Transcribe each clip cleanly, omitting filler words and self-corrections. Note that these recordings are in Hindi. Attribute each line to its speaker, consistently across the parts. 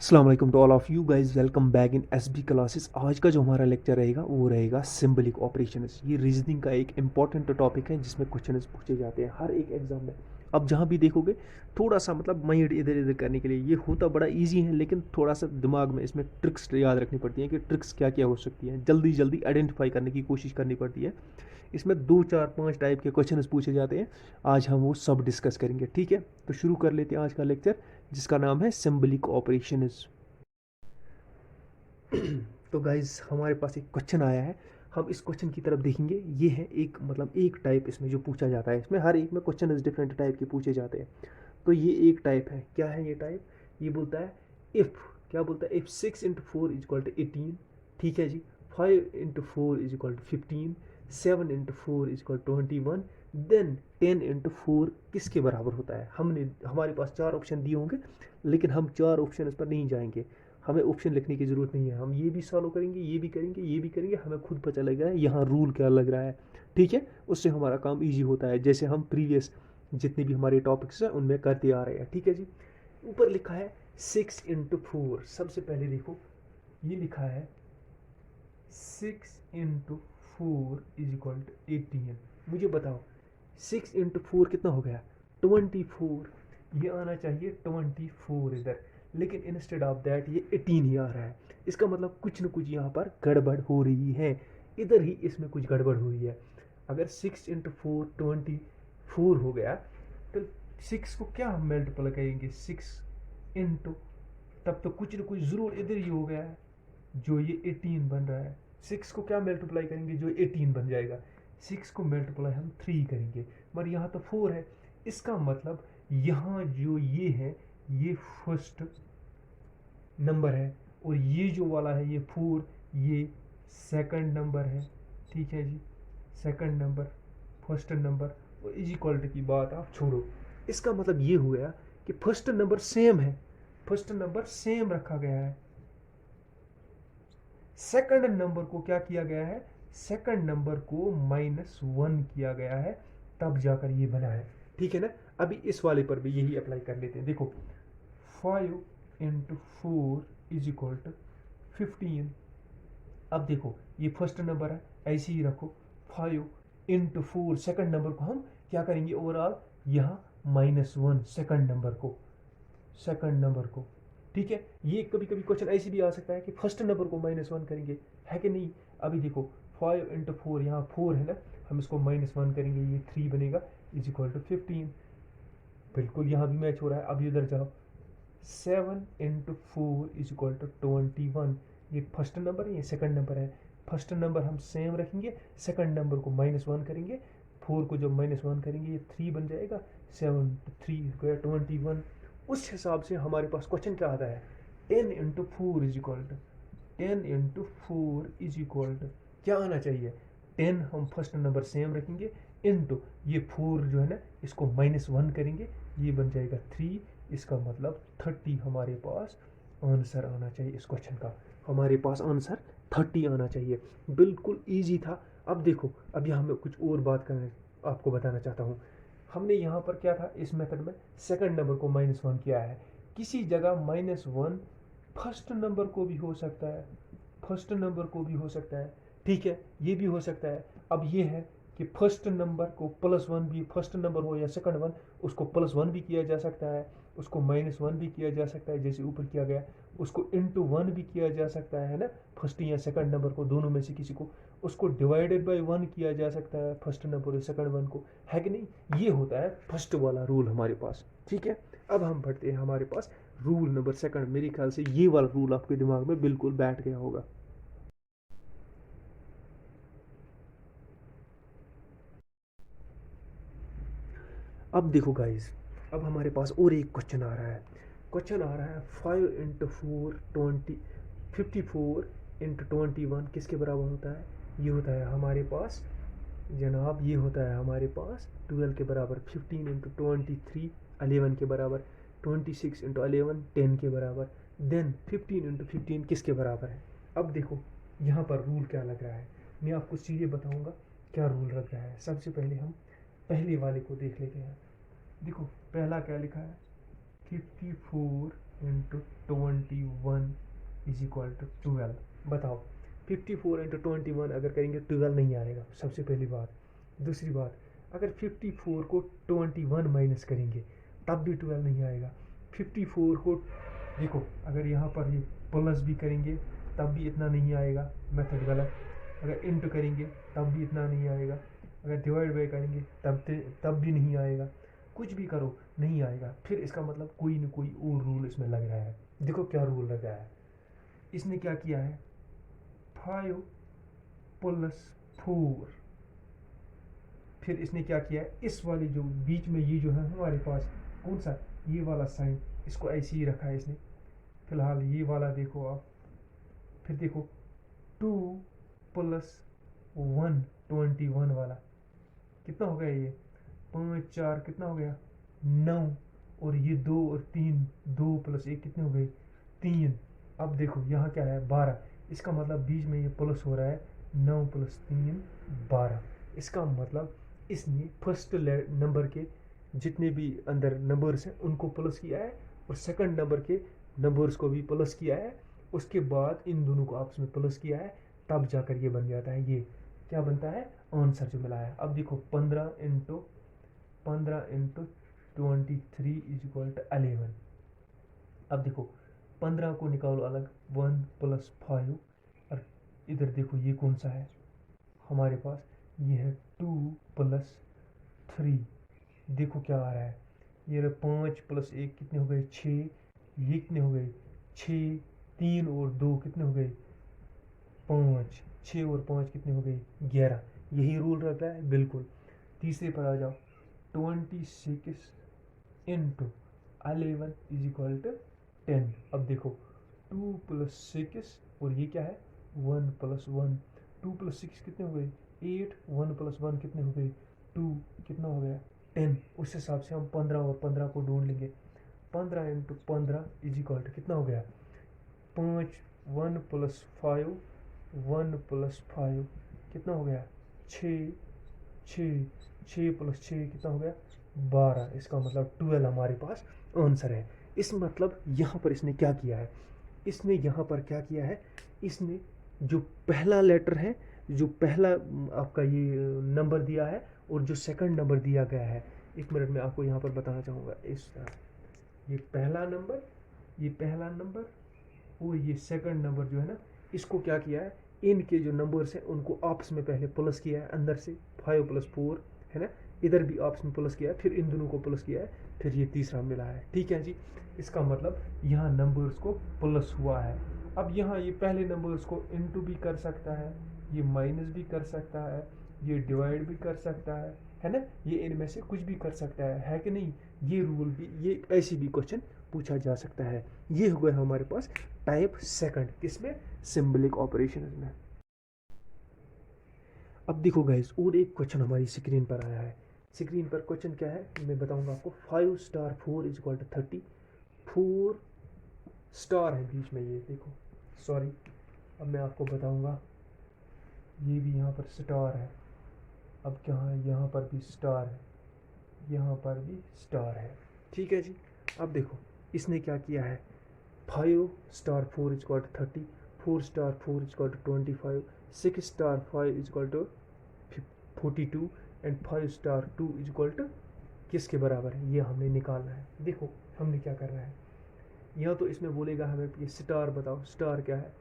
Speaker 1: अस्सलाम वालेकुम to all of you guys, welcome back in SB classes. आज का जो हमारा लेक्चर रहेगा वो रहेगा सिंबलिक ऑपरेशंस। ये रीजनिंग का एक इंपॉर्टेंट टॉपिक है जिसमें क्वेश्चंस पूछे जाते हैं हर एक एग्जाम में। अब जहाँ भी देखोगे थोड़ा सा मतलब माइंड इधर इधर करने के लिए ये होता बड़ा इजी है, लेकिन थोड़ा सा दिमाग में इसमें ट्रिक्स याद रखनी पड़ती हैं कि ट्रिक्स क्या क्या हो सकती हैं, जल्दी जल्दी आइडेंटिफाई करने की कोशिश करनी पड़ती है। इसमें 2 4 5 टाइप के क्वेश्चंस पूछे जाते हैं। आज हम वो सब डिस्कस करेंगे, ठीक है। तो शुरू कर लेते हैं आज का लेक्चर, जिसका नाम है सिंबलिक ऑपरेशंस। तो गाइज हमारे पास एक क्वेश्चन आया है, हम इस क्वेश्चन की तरफ देखेंगे। ये है एक मतलब एक टाइप इसमें जो पूछा जाता है, इसमें हर एक में क्वेश्चन इस डिफरेंट टाइप के पूछे जाते हैं। तो ये एक टाइप है। क्या है ये टाइप? ये बोलता है इफ़, क्या बोलता है, इफ़ 6 × 4 = 18, ठीक है जी। 5 × 4 = 15, 7 × 4 = 21, देन 10 × 4 किसके बराबर होता है। हमने हमारे पास 4 ऑप्शन दिए होंगे, लेकिन हम 4 ऑप्शन इस पर नहीं जाएंगे। हमें ऑप्शन लिखने की ज़रूरत नहीं है, हम ये भी सॉल्व करेंगे, ये भी करेंगे, ये भी करेंगे, हमें खुद पता लगेगा यहाँ रूल क्या लग रहा है, ठीक है। उससे हमारा काम ईजी होता है, जैसे हम प्रीवियस जितने भी हमारे टॉपिक्स हैं उनमें करते आ रहे हैं, ठीक है जी। ऊपर लिखा है 6 × 4। सबसे पहले देखो, ये लिखा है 6 × 4 = 18। मुझे बताओ 6 × 4 कितना हो गया? 24। ये आना चाहिए 24 इधर, लेकिन इंस्टेड ऑफ दैट ये 18 ही आ रहा है। इसका मतलब कुछ न कुछ यहाँ पर गड़बड़ हो रही है, इधर ही इसमें कुछ गड़बड़ हो रही है। अगर 6 × 4 24 हो गया, तो 6 को क्या हम मल्टीप्लाई करेंगे? 6 इंटू, तब तो कुछ न कुछ ज़रूर इधर ही हो गया है, जो ये 18 बन रहा है। 6 को क्या मल्टीप्लाई करेंगे जो 18 बन जाएगा? 6 को मल्टीप्लाई हम 3 करेंगे, मगर यहाँ तो 4 है। इसका मतलब यहाँ जो ये है, ये फर्स्ट नंबर है, और ये जो वाला है ये 4, ये सेकंड नंबर है, ठीक है जी। सेकंड नंबर, फर्स्ट नंबर, और इज इक्वल की बात आप छोड़ो। इसका मतलब ये हुआ कि फर्स्ट नंबर सेम है, फर्स्ट नंबर सेम रखा गया है। सेकंड नंबर को क्या किया गया है? सेकंड नंबर को -1 किया गया है, तब जाकर ये बना है, ठीक है ना। अभी इस वाले पर भी यही अप्लाई कर लेते हैं। देखो 5 × 4 = 15। अब देखो ये फर्स्ट नंबर है, ऐसे ही रखो। 5 × 4 सेकंड नंबर को हम क्या करेंगे ओवरऑल, यहाँ -1 सेकंड नंबर को, सेकंड नंबर को, ठीक है। ये कभी कभी क्वेश्चन ऐसे भी आ सकता है कि फर्स्ट नंबर को -1 करेंगे, है कि नहीं। अभी देखो 5 × 4, यहाँ 4 है ना, हम इसको -1 करेंगे, ये 3 बनेगा, = 15। बिल्कुल यहाँ भी मैच हो रहा है। अब इधर जाओ, 7 × 4 = 21। ये फर्स्ट नंबर है, ये सेकंड नंबर है। फर्स्ट नंबर हम सेम रखेंगे, सेकंड नंबर को -1 करेंगे। 4 को जब -1 करेंगे ये 3 बन जाएगा, 7 3 21। उस हिसाब से हमारे पास क्वेश्चन क्या आता है? 10 × 4 क्या आना चाहिए? 10 हम फर्स्ट नंबर सेम रखेंगे, इंटू ये 4 जो है ना, इसको -1 करेंगे, ये बन जाएगा 3। इसका मतलब 30 हमारे पास आंसर आना चाहिए इस क्वेश्चन का। हमारे पास आंसर 30 आना चाहिए। बिल्कुल ईजी था। अब देखो, अब यहाँ मैं कुछ और बात करने आपको बताना चाहता हूँ। हमने यहाँ पर क्या था, इस मेथड में सेकंड नंबर को -1 किया है। किसी जगह -1 फर्स्ट नंबर को भी हो सकता है, फर्स्ट नंबर को भी हो सकता है, ठीक है, ये भी हो सकता है। अब ये है कि फर्स्ट नंबर को +1 भी, फर्स्ट नंबर हो या सेकंड वन, उसको +1 भी किया जा सकता है, उसको -1 भी किया जा सकता है जैसे ऊपर किया गया, उसको इंटू 1 भी किया जा सकता है ना, फर्स्ट या सेकंड नंबर को, दोनों में से किसी को। उसको डिवाइडेड बाय 1 किया जा सकता है फर्स्ट नंबर और सेकंड वन को, है कि नहीं। ये होता है फर्स्ट वाला रूल हमारे पास, ठीक है। अब हम बढ़ते हैं हमारे पास रूल नंबर सेकंड। मेरे ख्याल से ये वाला रूल आपके दिमाग में बिल्कुल बैठ गया होगा। अब देखो गाइस, अब हमारे पास और एक क्वेश्चन आ रहा है। क्वेश्चन आ रहा है 5 × 4 = 24 × 21 किसके बराबर होता है? ये होता है हमारे पास जनाब, ये होता है हमारे पास 12 के बराबर। 15 × 23 11 के बराबर। 26 × 11 10 के बराबर। देन 15 × 15 किसके बराबर है? अब देखो यहाँ पर रूल क्या लग रहा है, मैं आपको सीधे बताऊंगा क्या रूल लग रहा है। सबसे पहले हम पहले वाले को देख लेते हैं। देखो पहला क्या लिखा है, 54 इंटू 21 इज इक्वल टू 12। बताओ 54 इंटू 21 अगर करेंगे 12 नहीं आएगा, सबसे पहली बात। दूसरी बात, अगर 54 को 21 माइनस करेंगे तब भी 12 नहीं आएगा। 54 को देखो अगर यहाँ पर ये प्लस भी करेंगे तब भी इतना नहीं आएगा, मेथड गलत। अगर इंटू करेंगे तब भी इतना नहीं आएगा, अगर डिवाइड बाय करेंगे तब भी नहीं आएगा। कुछ भी करो नहीं आएगा। फिर इसका मतलब कोई न कोई और रूल इसमें लग रहा है। देखो क्या रूल लग रहा है। इसने क्या किया है, 5 प्लस 4, फिर इसने क्या किया है, इस वाली जो बीच में ये जो है हमारे पास कौन सा, ये वाला साइन, इसको ऐसे ही रखा है इसने। फिलहाल ये वाला देखो आप, फिर देखो 2 प्लस 1 21 वाला कितना हो गया, ये 5 4 कितना हो गया 9, और ये 2 और 3, 2 प्लस 1 कितने हो गए 3। अब देखो यहाँ क्या है 12, इसका मतलब बीच में ये प्लस हो रहा है, 9 प्लस 3 12। इसका मतलब इसने फर्स्ट नंबर के जितने भी अंदर नंबर्स हैं उनको प्लस किया है, और सेकंड नंबर के नंबर्स को भी प्लस किया है, उसके बाद इन दोनों को आपस में प्लस किया है, तब जाकर ये बन जाता है, ये क्या बनता है आंसर जो मिला है। अब देखो 15 इंटू 23 इज इक्वल टू 11। अब देखो 15 को निकालो अलग, 1 प्लस 5, और इधर देखो ये कौन सा है हमारे पास, ये है 2 प्लस 3। देखो क्या आ रहा है, ये 5 प्लस 1 कितने हो गए 6, ये कितने हो गए 6, 3 और 2 कितने हो गए 5, 6 और 5 कितने हो गए 11। यही रूल रहता है बिल्कुल। तीसरे पर आ जाओ, 26 इंटू 11 इज इक्वल टू 10। अब देखो 2 प्लस 6 और ये क्या है 1 प्लस 1, 2 प्लस 6 कितने हो गए 8, 1 प्लस 1 कितने हो गए 2, कितना हो गया 10। उस हिसाब से हम 15 और 15 को ढूंढ लेंगे। 15 इंटू 15 इज इक्वल टू कितना हो गया 5, 1 प्लस 5, 1 प्लस 5 कितना हो गया 6, 6, 6 प्लस 6 कितना हो गया 12। इसका मतलब 12 हमारे पास आंसर है। इस मतलब यहाँ पर इसने क्या किया है, इसने यहाँ पर क्या किया है, इसने जो पहला लेटर है, जो पहला आपका ये नंबर दिया है और जो सेकंड नंबर दिया गया है, 1 मिनट में आपको यहाँ पर बताना चाहूँगा। इस ये पहला नंबर और ये सेकंड नंबर जो है ना, इसको क्या किया है, इनके जो नंबर्स हैं उनको आपस में पहले प्लस किया है अंदर से, 5 प्लस 4 है ना, इधर भी आपस में प्लस किया है, फिर इन दोनों को प्लस किया है, फिर ये तीसरा मिला है। ठीक है जी, इसका मतलब यहाँ नंबर्स को प्लस हुआ है। अब यहाँ ये पहले नंबर्स को इंटू भी कर सकता है, ये माइनस भी कर सकता है, ये डिवाइड भी कर सकता है ना, ये इनमें से कुछ भी कर सकता है कि नहीं। ये रूल भी, ये ऐसी भी क्वेश्चन पूछा जा सकता है। ये हो गया हमारे पास टाइप सेकंड, किसमें सिंबलिक ऑपरेशन में। अब देखो गाइस, और एक क्वेश्चन हमारी स्क्रीन पर आया है। स्क्रीन पर क्वेश्चन क्या है मैं बताऊंगा आपको। 5 star 4 is equal to 30। 4 star है बीच में, ये देखो, सॉरी अब मैं आपको बताऊंगा, ये भी यहाँ पर स्टार है। अब क्या है, यहाँ पर भी स्टार है, यहाँ पर भी स्टार है। ठीक है जी। अब देखो इसने क्या किया है, 5 star 4 is equal to 30, 4 star 4 is equal to 25, 6 star 5 is equal to 42 and 5 star 2 is equal to किसके बराबर है, ये हमने निकालना है। देखो हमने क्या करना है, यहाँ तो इसमें बोलेगा हमें ये स्टार बताओ, स्टार क्या है,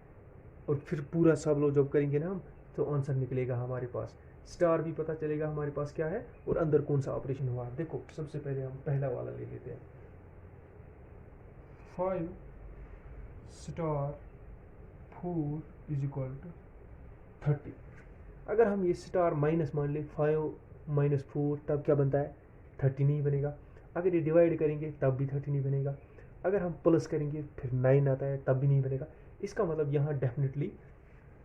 Speaker 1: और फिर पूरा सब लोग जब करेंगे ना हम, तो आंसर निकलेगा हमारे पास। स्टार भी पता चलेगा हमारे पास क्या है और अंदर कौन सा ऑपरेशन हुआ। देखो सबसे पहले हम पहला वाला ले लेते हैं, 5 स्टार 4 इज इक्वल टू 30। अगर हम ये स्टार माइनस मान लें, 5 माइनस 4 तब क्या बनता है 30 नहीं बनेगा। अगर ये डिवाइड करेंगे तब भी 30 नहीं बनेगा। अगर हम प्लस करेंगे फिर 9 आता है तब भी नहीं बनेगा। इसका मतलब यहाँ डेफिनेटली,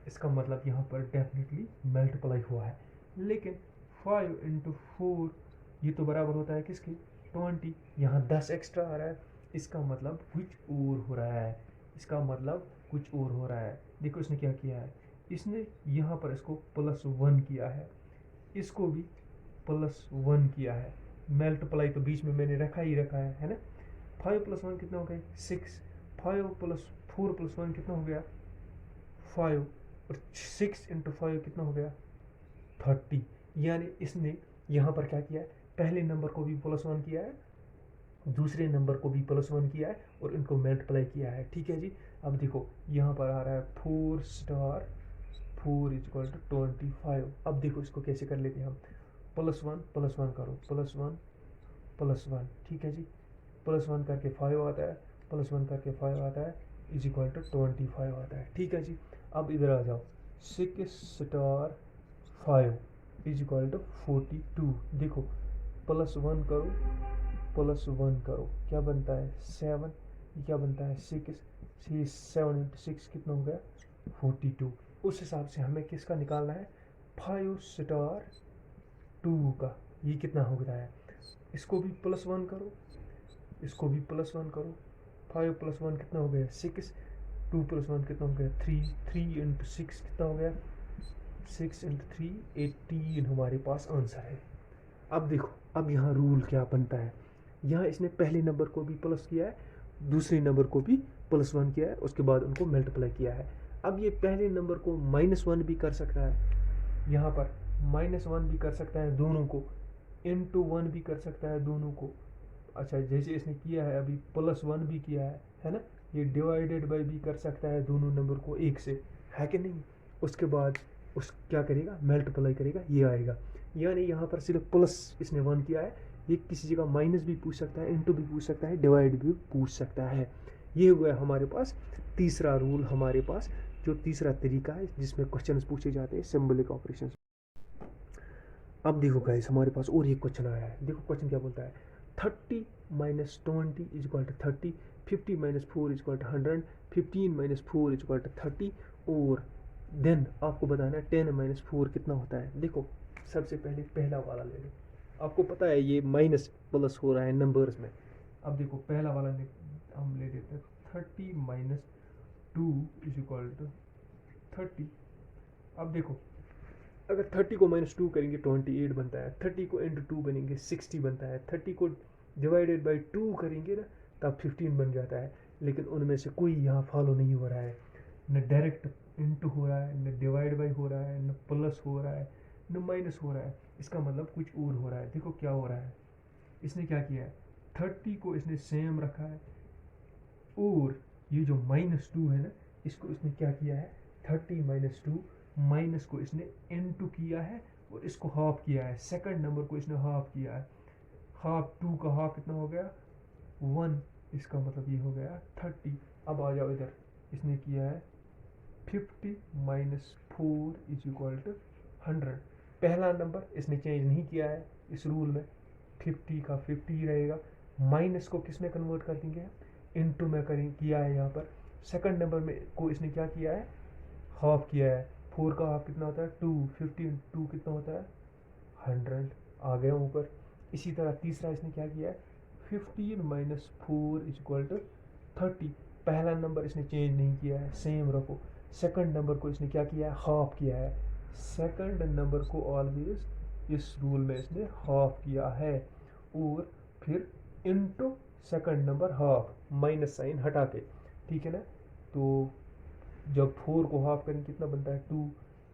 Speaker 1: इसका मतलब यहाँ पर डेफिनेटली मल्टीप्लाई हुआ है। लेकिन 5 इंटू 4 ये तो बराबर होता है किसके 20, यहाँ 10 एक्स्ट्रा आ रहा है, इसका मतलब कुछ और हो रहा है, इसका मतलब कुछ और हो रहा है। देखो इसने क्या किया है, इसने यहाँ पर इसको +1 किया है, इसको भी +1 किया है। मल्टीप्लाई तो बीच में मैंने रखा ही रखा है ना। 5 + 1 कितना हो गए 6, 5 प्लस 4 प्लस 1 कितना हो गया 5, और 6 इंटू 5 कितना हो गया 30। यानी इसने यहाँ पर क्या किया है, पहले नंबर को भी +1 किया है, दूसरे नंबर को भी +1 किया है, और इनको मल्टीप्लाई किया है। ठीक है जी। अब देखो यहाँ पर आ रहा है 4 स्टार 4 इक्वल टू 25। अब देखो इसको कैसे कर लेते हैं हम, +1 करो, +1 ठीक है जी, +1 करके 5 आता है, +1 करके 5 आता है, इज इक्वल टू 25 आता है। ठीक है जी। अब इधर आ जाओ, 6 स्टार 5 इज इक्वल टू 42। देखो +1 करो, +1 करो, क्या बनता है 7, ये क्या बनता है 6, 7 इंटू 6 कितना हो गया 42। उस हिसाब से हमें किसका निकालना है 5 स्टार 2 का, ये कितना हो रहा है, इसको भी +1 करो, इसको भी +1 करो, 5 + 1 कितना हो गया 6, 2 + 1 कितना हो गया 3, 3 इंटू 6 कितना हो गया 6 इंटू 3 18 हमारे पास आंसर है। अब देखो अब यहाँ रूल क्या बनता है, यहाँ इसने पहले नंबर को भी प्लस किया है, दूसरे नंबर को भी +1 किया है, उसके बाद उनको मल्टीप्लाई किया है। अब ये पहले नंबर को -1 भी कर सकता है, यहाँ पर -1 भी कर सकता है दोनों को, इंटू 1 भी कर सकता है दोनों को। अच्छा जैसे इसने किया है अभी +1 भी किया है ना, ये डिवाइडेड बाई भी कर सकता है दोनों नंबर को 1 से, है कि नहीं। उसके बाद उस क्या करेगा मल्टीप्लाई करेगा, ये आएगा। यानी यहाँ पर सिर्फ प्लस इसने 1 किया है, ये किसी जगह माइनस भी पूछ सकता है, इंटू भी पूछ सकता है, डिवाइड भी पूछ सकता है। ये हुआ हमारे पास तीसरा रूल, हमारे पास जो तीसरा तरीका है जिसमें क्वेश्चन पूछे जाते हैं सिंबॉलिक ऑपरेशन। अब देखो गाइस हमारे पास और एक क्वेश्चन आया है, देखो क्वेश्चन क्या बोलता है, 30 - 20 is equal to 30, 50 - 4 is equal to 100, 15 - 4 is equal to 30, और देन आपको बताना है 10 - 4 कितना होता है। देखो सबसे पहले पहला वाला ले लो, आपको पता है ये माइनस प्लस हो रहा है नंबर्स में। अब देखो पहला वाला हम ले लेते हैं, 30 - 2 इज इक्वल टू 30। अब देखो अगर 30 को -2 करेंगे 28 बनता है, 30 को इंटू 2 बनेंगे 60 बनता है, 30 को डिवाइडेड बाई 2 करेंगे ना तब 15 बन जाता है। लेकिन उनमें से कोई यहाँ फॉलो नहीं हो रहा है, न डायरेक्ट इंटू हो रहा है, न डिवाइड बाई हो रहा है, न प्लस हो रहा है, न माइनस हो रहा है। इसका मतलब कुछ और हो रहा है। देखो क्या हो रहा है, इसने क्या किया है 30 को इसने सेम रखा है, और ये जो -2 है ना इसको इसने क्या किया है 30 - 2 माइनस को इसने इंटू किया है, और इसको हाफ किया है, सेकंड नंबर को इसने हाफ किया है, हाफ 2 का हाफ कितना हो गया 1, इसका मतलब ये हो गया 30। अब आ जाओ इधर, इसने किया है 50 - 4 इज इक्वल टू 100। पहला नंबर इसने चेंज नहीं किया है इस रूल में, 50 का 50 ही रहेगा, माइनस को किस में कन्वर्ट कर देंगे इनटू में करें किया है यहाँ पर। सेकंड नंबर में को इसने क्या किया है हाफ किया है, 4 का हाफ कितना होता है 2, 50 2 कितना होता है 100, आ गया ऊपर। इसी तरह तीसरा इसने क्या किया है 15 - 4 इज इक्वल टू 30। पहला नंबर इसने चेंज नहीं किया है, सेम रखो। सेकंड नंबर को इसने क्या किया है हाफ किया है, सेकंड नंबर को ऑलवेज इस रूल में इसने हाफ किया है, और फिर into second number half, minus sign हटा के, ठीक है ना। तो जब 4 को हाफ करें कितना बनता है 2,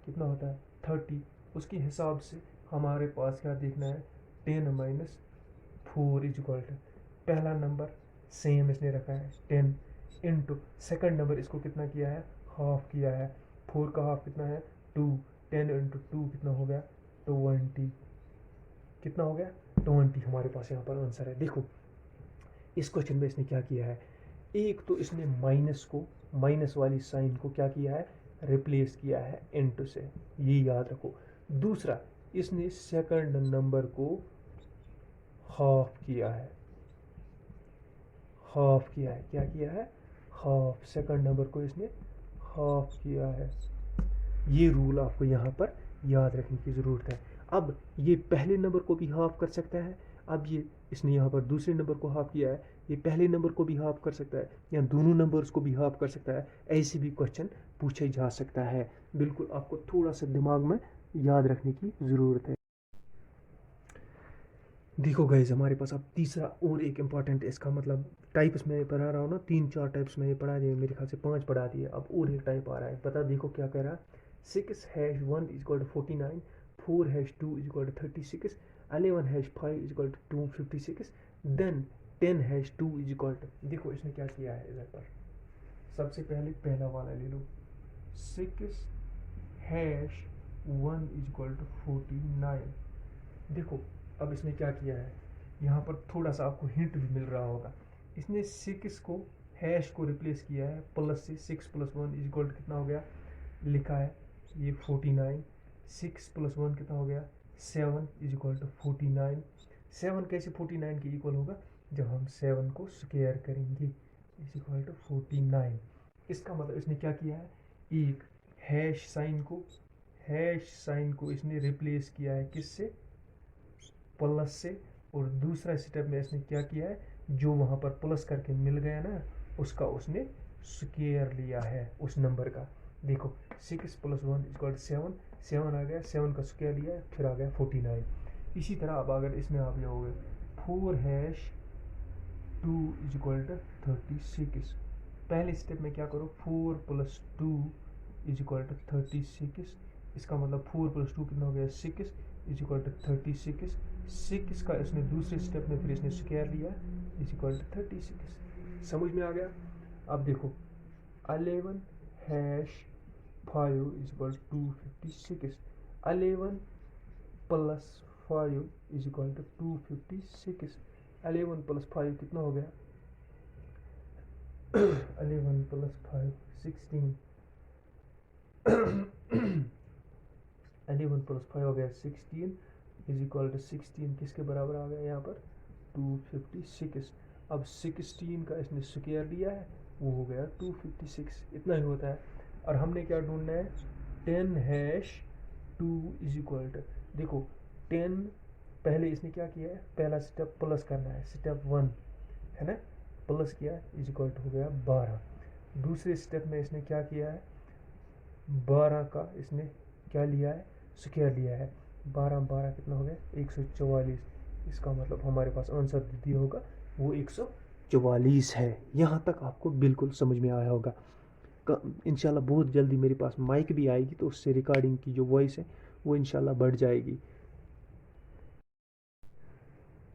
Speaker 1: कितना होता है 30। उसके हिसाब से हमारे पास क्या देखना है 10 - 4 इज इक्वल टू, पहला नंबर सेम इसने रखा है 10, इनटू सेकंड नंबर इसको कितना किया है हाफ किया है, 4 का हाफ कितना है 2, 10 इंटू 2 कितना हो गया 20, कितना हो गया 20 हमारे पास यहाँ पर आंसर है। देखो इस क्वेश्चन में इसने क्या किया है, एक तो इसने माइनस को, माइनस वाली साइन को क्या किया है रिप्लेस किया है इनटू से, ये याद रखो। दूसरा इसने सेकंड नंबर को हाफ किया है, हाफ किया है, क्या किया है हाफ, सेकंड नंबर को इसने हाफ किया है। ये रूल आपको यहाँ पर याद रखने की ज़रूरत है। अब ये पहले नंबर को भी हाफ कर सकता है, अब ये इसने यहाँ पर दूसरे नंबर को हाफ किया है, ये पहले नंबर को भी हाफ कर सकता है, या दोनों नंबर्स को भी हाफ कर सकता है। ऐसे भी क्वेश्चन पूछे जा सकता है, बिल्कुल आपको थोड़ा सा दिमाग में याद रखने की ज़रूरत है। देखो गाइज, हमारे पास अब तीसरा और एक इम्पॉर्टेंट, इसका मतलब टाइप्स में पढ़ा रहा हूँ ना, 3-4 टाइप्स में पढ़ा दिए, मेरे ख्याल से 5 पढ़ा दिए, अब और एक टाइप आ रहा है। बता देखो क्या कह रहा है। 6#1 = 49, 4#2 = 36, 11#5 = 256, देन 10#2 देखो इसने क्या किया है इधर पर। सबसे पहले पहला वाला ले लो, 6#1 = 49। देखो अब इसने क्या किया है, यहाँ पर थोड़ा सा आपको हिंट भी मिल रहा होगा। इसने 6 को हैश को रिप्लेस किया है प्लस से। 6+1 = कितना हो गया, लिखा है ये 49। 6+1 कितना हो गया, 7 = 49। 7 कैसे 49 के इक्वल होगा, जब हम 7 को स्क्वायर करेंगे, =49। इसका मतलब इसने क्या किया है, एक हैश साइन को इसने रिप्लेस किया है किससे, प्लस से। और दूसरा स्टेप में इसने क्या किया है, जो वहाँ पर प्लस करके मिल गया ना, उसका उसने स्क्वायर लिया है उस नंबर का। देखो 6+1 = 7, 7 आ गया, 7 का स्क्वायर लिया, फिर आ गया 49। इसी तरह अब अगर इसमें आप जाओगे 4#2 = 36। पहले स्टेप में क्या करो, 4+2 = 36। इसका मतलब 4+2 कितना हो गया, 6 = 36। 6 का इसने दूसरे स्टेप में फिर इसने स्क्वायर लिया, =36। समझ में आ गया। अब देखो 11#5 = 256। 11 + 5 = 256। 11 + 5 कितना हो गया, 11 + 5 16। 11 + 5 हो गया 16, =16 किसके बराबर आ गया यहाँ पर, 256। अब 16 का इसने स्क्वायर लिया है, वो हो गया 256। इतना ही होता है। और हमने क्या ढूंढना है, 10#2 देखो 10, पहले इसने क्या किया है, पहला स्टेप प्लस करना है, स्टेप 1 है ना, प्लस किया हो गया 12। दूसरे स्टेप में इसने क्या किया है, 12 का इसने क्या लिया है, स्क्वायर लिया है। 12 कितना हो गया, 144। इसका मतलब हमारे पास आंसर दिया होगा वो 144 है। यहाँ तक आपको बिल्कुल समझ में आया होगा। इंशाल्लाह बहुत जल्दी मेरे पास माइक भी आएगी, तो उससे रिकॉर्डिंग की जो वॉइस है वो इंशाल्लाह बढ़ जाएगी।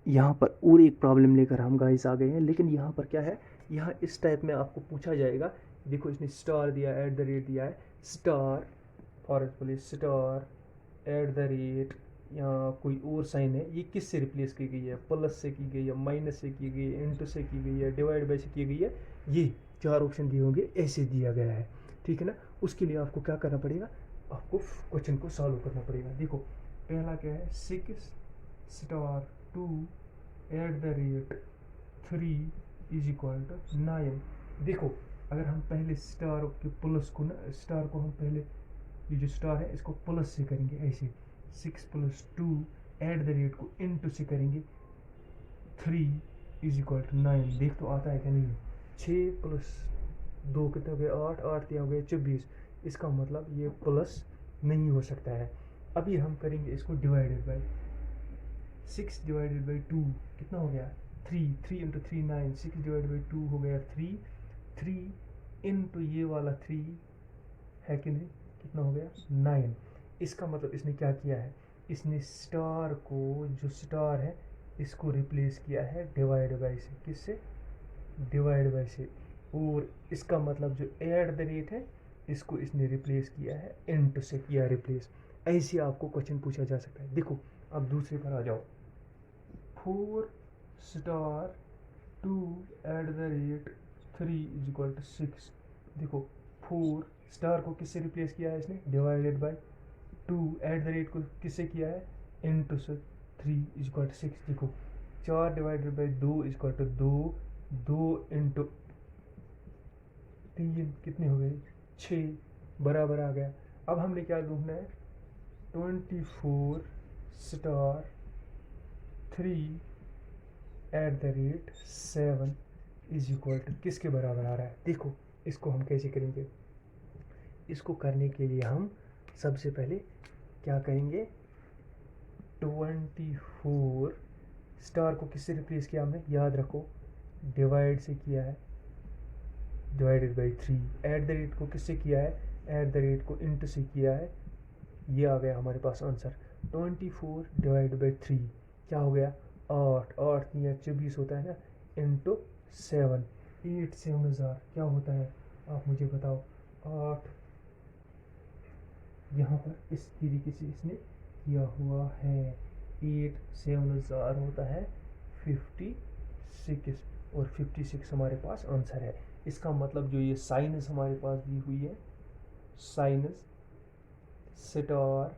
Speaker 1: यहाँ पर और एक प्रॉब्लम लेकर हम गाइस आ गए हैं, लेकिन यहाँ पर क्या है, यहाँ इस टाइप में आपको पूछा जाएगा। देखो इसने स्टार दिया, @ दिया है, स्टार फॉर एग्जाम्पल स्टार @ यहाँ कोई और साइन है, ये किस से रिप्लेस की गई है, प्लस से की गई है, माइनस से की गई है, इंटू से की गई है, डिवाइड बाई से की गई है। ये 4 ऑप्शन दिए होंगे, ऐसे दिया गया है, ठीक है ना। उसके लिए आपको क्या करना पड़ेगा, आपको क्वेश्चन को सॉल्व करना पड़ेगा। देखो पहला क्या है, 6*2 @ 3 = 9। देखो अगर हम पहले स्टार के प्लस को ना, स्टार को हम पहले, ये जो स्टार है इसको प्लस से करेंगे ऐसे, 6+2 @ को इंटू से करेंगे, 3 = 9। देख तो आता है क्या नहीं, 6+2 कितने हो गए, 8, 8 हो गए 24। इसका मतलब ये प्लस नहीं हो सकता है। अभी हम करेंगे इसको डिवाइडेड बाई 6/2 कितना हो गया, 3, 3 × 3 9, 6/2 हो गया 3, 3 इंटू ये वाला 3 है कि नहीं, कितना हो गया 9। इसका मतलब इसने क्या किया है, इसने स्टार को, जो स्टार है इसको रिप्लेस किया है डिवाइड बाई से, किससे, डिवाइड बाई से। और इसका मतलब जो @ है इसको इसने रिप्लेस किया है इंटू से किया रिप्लेस। ऐसे आपको क्वेश्चन पूछा जा सकता है। देखो अब दूसरे पर आ जाओ, 4*2 @ 3 = 6। देखो 4 स्टार को किससे रिप्लेस किया है इसने, डिवाइडेड बाय 2, @ को किससे किया है, इंटू से 3 = 6। देखो 4/2 = 2, 2 इंटू 3 कितने हो गए, 6 बराबर आ गया। अब हमने क्या ढूंढना है, 24*3 @ 7 किसके बराबर आ रहा है। देखो इसको हम कैसे करेंगे, इसको करने के लिए हम सबसे पहले क्या करेंगे, 24 स्टार को किससे रिप्लेस किया हमने, याद रखो डिवाइड से किया है, divided by 3। At the rate को किससे किया है, एट द रेट को इंट से किया है। ये आ गया हमारे पास आंसर 24 डिवाइड बाई 3 क्या हो गया 8, 8 या 24 होता है ना, इंटू 7, 8 7000 क्या होता है आप मुझे बताओ। 8 यहाँ पर इस तरीके से इसने किया हुआ है, 8 7000 होता है 56, और 56 हमारे पास आंसर है। इसका मतलब जो ये साइनस हमारे पास दी हुई है, साइनस स्टार,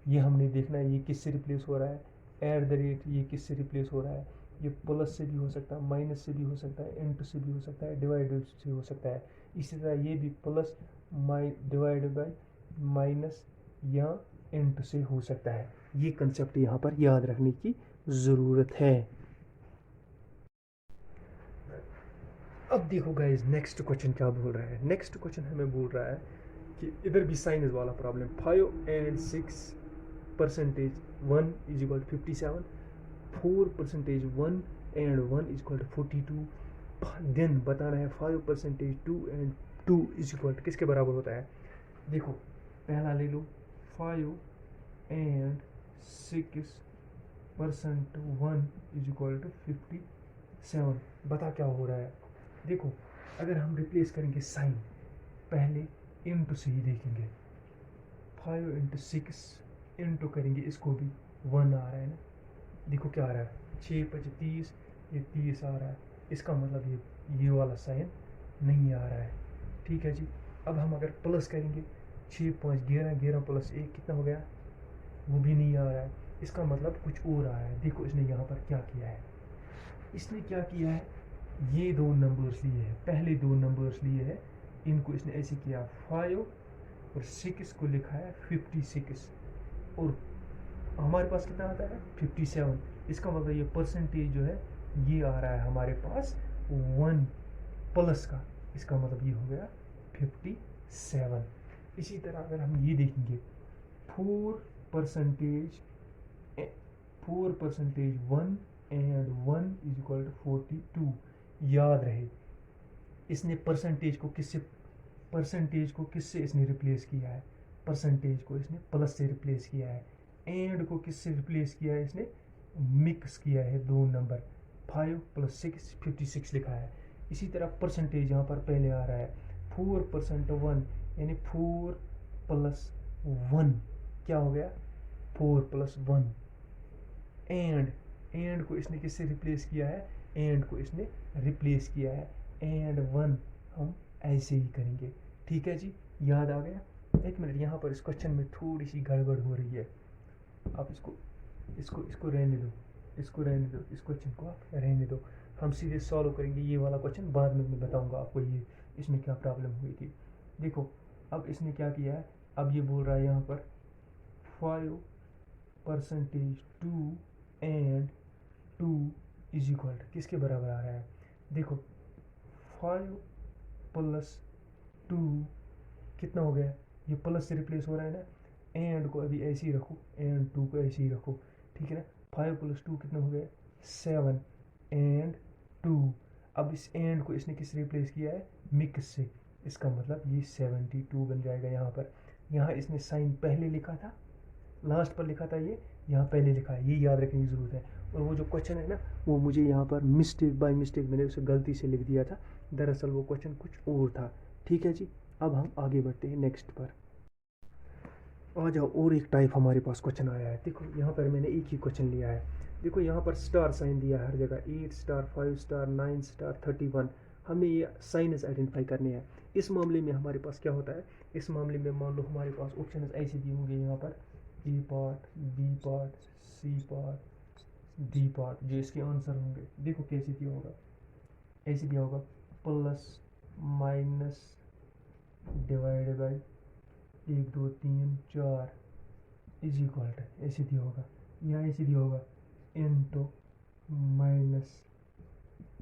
Speaker 1: ये हमने देखना है ये किससे रिप्लेस हो रहा है, एट द रेट ये किससे रिप्लेस हो रहा है, ये प्लस से भी हो सकता है, माइनस से भी हो सकता है, इंटू से भी हो सकता है, डिवाइडेड से हो सकता है। इसी तरह ये भी प्लस डिवाइडेड बाई माइनस या इंटू से हो सकता है। ये कंसेप्ट यहाँ पर याद रखने की ज़रूरत है। अब देखो गाइस नेक्स्ट क्वेश्चन क्या बोल रहा है। नेक्स्ट क्वेश्चन हमें बोल रहा है कि इधर भी साइनस वाला problem, 5 and 6 percentage 1 is equal to 57, 4 percentage 1 and 1 is equal to 42। Then बताना है 5 percentage 2 and 2 is equal to किसके बराबर होता है। देखो पहला ले लो 5 and 6 percent 1 is equal to 57। बता क्या हो रहा है। देखो अगर हम रिप्लेस करेंगे साइन, पहले इंटू से ही देखेंगे, 5 इंटू 6 इंटू करेंगे, इसको भी 1 आ रहा है ना, देखो क्या आ रहा है 6 5 30, ये 30 आ रहा है, इसका मतलब ये वाला साइन नहीं आ रहा है। ठीक है जी। अब हम अगर प्लस करेंगे 6 5 11, 11 प्लस 1 कितना हो गया, वो भी नहीं आ रहा है, इसका मतलब कुछ और आ रहा है। देखो इसने यहाँ पर क्या किया है, इसने क्या किया है, ये दो नंबर्स लिए हैं, पहले दो नंबर्स लिए हैं, इनको इसने ऐसे किया 5 और 6 को लिखा है 56, और हमारे पास कितना आता है 57। इसका मतलब ये परसेंटेज जो है ये आ रहा है हमारे पास 1 प्लस का, इसका मतलब ये हो गया 57। इसी तरह अगर हम ये देखेंगे 4 percentage 1 and 1 is equal to 42। याद रहे इसने परसेंटेज को किससे इसने रिप्लेस किया है, परसेंटेज को इसने प्लस से रिप्लेस किया है, एंड को किससे रिप्लेस किया है, इसने मिक्स किया है दो नंबर, 5 + 6 56 लिखा है। इसी तरह परसेंटेज यहाँ पर पहले आ रहा है 4% 1 यानी 4 + 1 क्या हो गया 4 + 1, एंड को इसने किससे रिप्लेस किया है, एंड को इसने रिप्लेस किया है, एंड 1 हम ऐसे ही करेंगे। ठीक है जी, याद आ गया। एक मिनट, यहाँ पर इस क्वेश्चन में थोड़ी सी गड़बड़ हो रही है, आप इसको रहने दो, इस क्वेश्चन को आप रहने दो, हम सीधे सॉल्व करेंगे ये वाला क्वेश्चन, बाद में मैं बताऊंगा आपको ये इसमें क्या प्रॉब्लम हुई थी। देखो अब इसने क्या किया है, अब ये बोल रहा है यहाँ पर 5% 2 एंड 2 इज इक्वल टू किसके बराबर आ रहा है। देखो 5 + 2 कितना हो गया, ये प्लस से रिप्लेस हो रहा है ना, एंड को अभी ऐसे ही रखो, एंड 2 को ऐसे ही रखो, ठीक है ना। 5 + 2 कितना हो गया 7 एंड 2। अब इस एंड को इसने किस रिप्लेस किया है, मिक्स से, इसका मतलब ये 72 बन जाएगा। यहाँ इसने साइन पहले लिखा था, लास्ट पर लिखा था, ये यहाँ पहले लिखा है, ये याद रखने की ज़रूरत है। और वो जो क्वेश्चन है ना, वो मुझे यहाँ पर बाय मिस्टेक मैंने उसे गलती से लिख दिया था, दरअसल वो क्वेश्चन कुछ और था। ठीक है जी, अब हम आगे बढ़ते हैं नेक्स्ट पर। आ जाओ, और एक टाइप हमारे पास क्वेश्चन आया है। देखो यहाँ पर मैंने एक ही क्वेश्चन लिया है, देखो यहाँ पर स्टार साइन दिया है हर जगह, 8 स्टार 5 स्टार 9 स्टार 31। हमने ये साइनस आइडेंटिफाई करने हैं। इस मामले में हमारे पास क्या होता है, इस मामले में मान लो हमारे पास ऑप्शन ऐसे दिए होंगे, यहाँ पर ए part, B part, C part, D part, जो इसके आंसर होंगे। देखो कैसे दिया होगा, ऐसे दिया होगा plus minus divide by 1 2 3 4 is equal to, ऐसे दिया होगा, यहाँ ऐसे दिया होगा into minus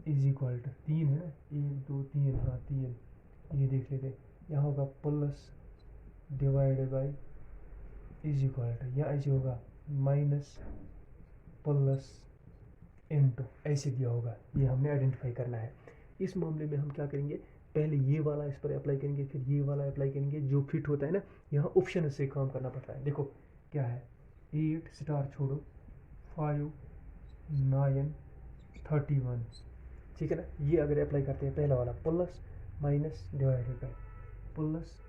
Speaker 1: is equal to 3 है ना, 1 2 3, हाँ 3, ये देख लेते, यहाँ होगा plus divide by is equal to, यहाँ ऐसे होगा माइनस प्लस इनटू ऐसे दिया होगा, ये हमने आइडेंटिफाई करना है। इस मामले में हम क्या करेंगे, पहले ये वाला इस पर अप्लाई करेंगे, फिर ये वाला अप्लाई करेंगे, जो फिट होता है ना, यहाँ ऑप्शन से काम करना पड़ता है। देखो क्या है, 8 स्टार छोड़ो 5 9 31, ठीक है ना। ये अगर अप्लाई करते हैं पहला वाला, plus minus divided by, plus,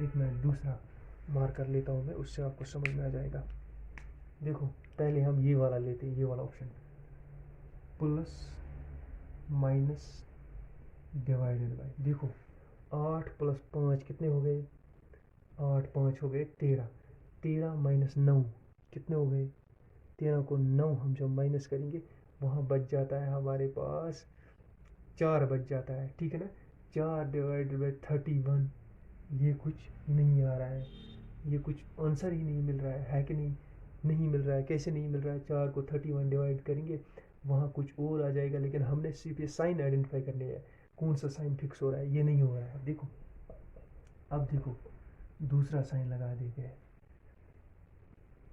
Speaker 1: एक मैं दूसरा मार्क कर लेता हूँ मैं, उससे आपको समझ में आ जाएगा। देखो पहले हम ये वाला लेते हैं, ये वाला option, plus minus divided by, देखो 8 प्लस 5 कितने हो गए, 8 5 हो गए 13, 13 माइनस 9 कितने हो गए, 13 को 9 हम जब माइनस करेंगे वहाँ बच जाता है हमारे पास 4 बच जाता है, ठीक है ना। 4 डिवाइडेड बाई 31, ये कुछ नहीं आ रहा है, ये कुछ आंसर ही नहीं मिल रहा है कि नहीं, नहीं मिल रहा है। कैसे नहीं मिल रहा है, 4 को 31 डिवाइड करेंगे वहाँ कुछ और आ जाएगा, लेकिन हमने सिर्फ ये साइन आइडेंटिफाई करने हैं, कौन सा साइन फिक्स हो रहा है, ये नहीं हो रहा है। देखो अब देखो दूसरा साइन लगा देते हैं,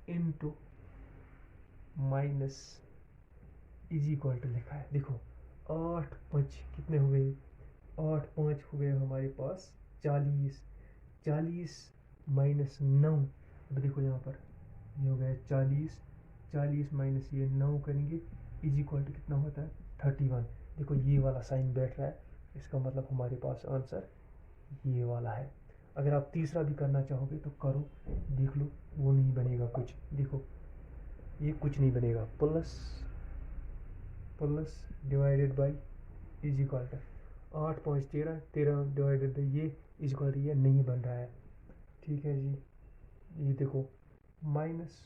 Speaker 1: into minus is equal to लिखा है। देखो 8 5 कितने हो गए, 8 5 हो गए हमारे पास 40, 40 माइनस 9, अब देखो यहाँ पर ये हो गया 40, 40 माइनस ये 9 करेंगे, इज इक्वल टू कितना होता है 31। देखो ये वाला साइन बैठ रहा है, इसका मतलब हमारे पास आंसर ये वाला है। अगर आप तीसरा भी करना चाहोगे तो करो, देख लो, वो नहीं बनेगा कुछ, देखो ये कुछ नहीं बनेगा, plus plus divided by is equal to 8 5 13, 13 divided by ये इज इक्वल टू, ये नहीं बन रहा है, ठीक है जी। ये देखो माइनस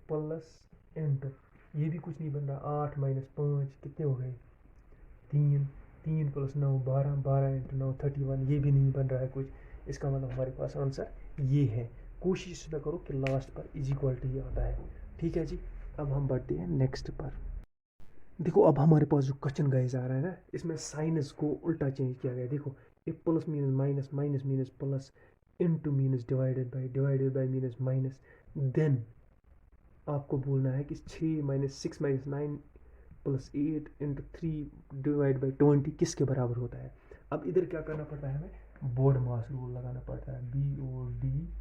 Speaker 1: प्लस इंटू, ये भी कुछ नहीं बन रहा, 8 माइनस 5 कितने हो गए 3, 3 प्लस 9 12, 12 इंटू 9 31, ये भी नहीं बन रहा है कुछ। इसका मतलब हमारे पास आंसर ये है। कोशिश ना करो कि लास्ट पर इज इक्वल टू ये आता है, ठीक है जी। अब हम बढ़ते हैं नेक्स्ट पर। देखो अब हमारे पास जो क्वेश्चन गाइस आ रहा है ना, इसमें साइनस को उल्टा चेंज किया गया है। देखो ये plus minus minus, minus minus plus, into minus divided by minus minus, then आपको बोलना है कि 6 minus 6 minus 9 plus 8 into 3 divide by 20 किसके बराबर होता है। अब इधर क्या करना पड़ता है, हमें बोर्ड मास रूल लगाना पड़ता है, BODMAS।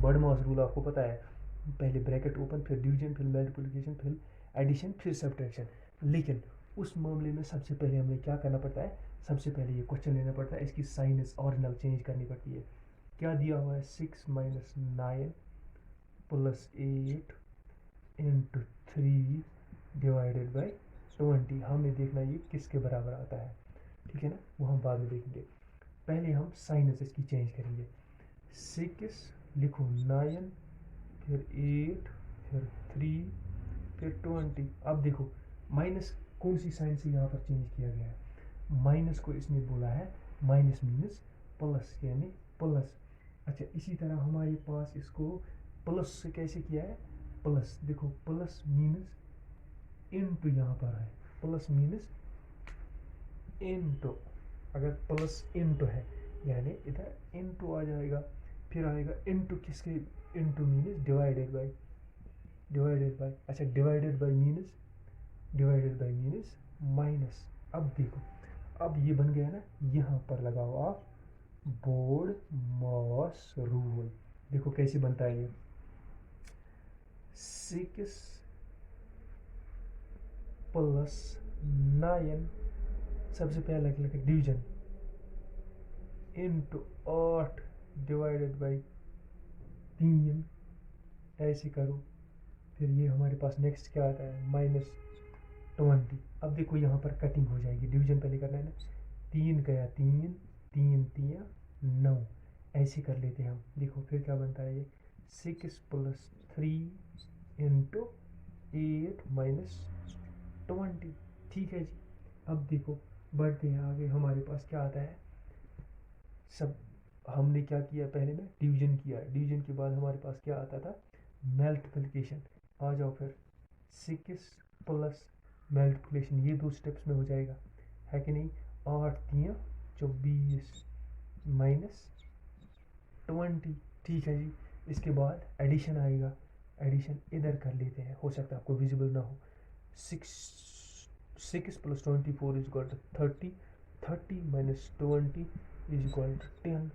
Speaker 1: बोर्ड मास रूल आपको पता है, पहले ब्रैकेट ओपन, फिर डिवीजन, फिर मल्टीप्लिकेशन, फिर एडिशन, फिर सब्ट्रैक्शन। लेकिन उस मामले में सबसे पहले हमें क्या करना पड़ता है, सबसे पहले ये क्वेश्चन लेना पड़ता है, इसकी साइनस ऑरिजिनल चेंज करनी पड़ती है। क्या दिया हुआ है, 6 minus 9 plus 8 into 3 divided by 20, हमें देखना ये किसके बराबर आता है, ठीक है ना, वो हम बाद में देखेंगे। पहले हम साइनस इसकी चेंज करेंगे, 6 लिखो 9, फिर 8, फिर 3, फिर 20। अब देखो माइनस कौन सी साइन से यहाँ पर चेंज किया गया है, माइनस को इसने बोला है माइनस मीनस प्लस, यानी प्लस। अच्छा इसी तरह हमारे पास इसको प्लस से कैसे किया है, प्लस, देखो प्लस मीनस इनटू यहाँ पर है, प्लस मीनस इनटू, अगर प्लस इनटू है यानी इधर इनटू आ जाएगा, फिर आएगा इनटू किसके, इनटू मीनस डिवाइडेड बाय, अच्छा डिवाइडेड बाय मीनस माइनस। अब देखो अब ये बन गया ना, यहाँ पर लगाओ आप बोर्ड मॉस रूल। देखो कैसे बनता है ये, 6 प्लस 9, सबसे पहले लिखा डिवीजन, इंटू 8 डिवाइडेड बाई 3, ऐसे करो। फिर ये हमारे पास नेक्स्ट क्या आता है, -20। अब देखो यहाँ पर कटिंग हो जाएगी, डिवीजन पहले करना है ना, 3 गया 3, 3 3 9, ऐसे कर लेते हैं हम। देखो फिर क्या बनता है ये, 6 प्लस 3 इंटू 8 माइनस 20, ठीक है जी। अब देखो बढ़ते हैं आगे, हमारे पास क्या आता है, सब हमने क्या किया, पहले ना डिवीजन किया, डिवीजन के बाद हमारे पास क्या आता था, मल्टीप्लिकेशन। आ जाओ फिर 6 प्लस मल्टीप्लिकेशन, ये 2 स्टेप्स में हो जाएगा, है कि नहीं, 8 3 24 माइनस 20, ठीक है जी। इसके बाद एडिशन आएगा, एडिशन इधर कर लेते हैं, हो सकता है आपको विजिबल ना हो, 6 + 24 is equal to 30, 30 - 20 is equal to 10।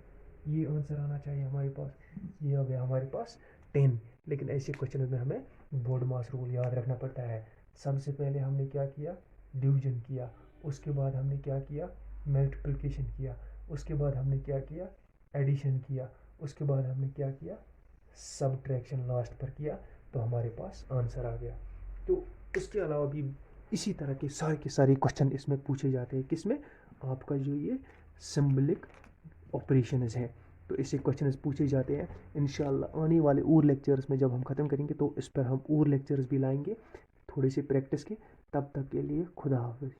Speaker 1: ये आंसर आना चाहिए हमारे पास। ये हो गया हमारे पास 10। लेकिन ऐसे क्वेश्चन में हमें बोर्ड मास रूल याद रखना पड़ता है। सबसे पहले हमने क्या किया, डिवीजन किया, उसके बाद हमने क्या किया, मल्टीप्लिकेशन किया, उसके बाद हमने क्या किया, एडिशन किया, उसके बाद हमने क्या किया, सबट्रैक्शन लास्ट पर किया, तो हमारे पास आंसर आ गया। तो इसके अलावा भी इसी तरह के सारे क्वेश्चन इसमें पूछे जाते हैं। किसमें, आपका जो ये सिंबलिक ऑपरेशंस हैं, तो ऐसे क्वेश्चन पूछे जाते हैं। इंशाल्लाह आने वाले और लेक्चर्स में जब हम ख़त्म करेंगे तो इस पर हम और लेक्चर्स भी लाएंगे थोड़ी सी प्रैक्टिस के। तब तक के लिए खुदा हाफिज़।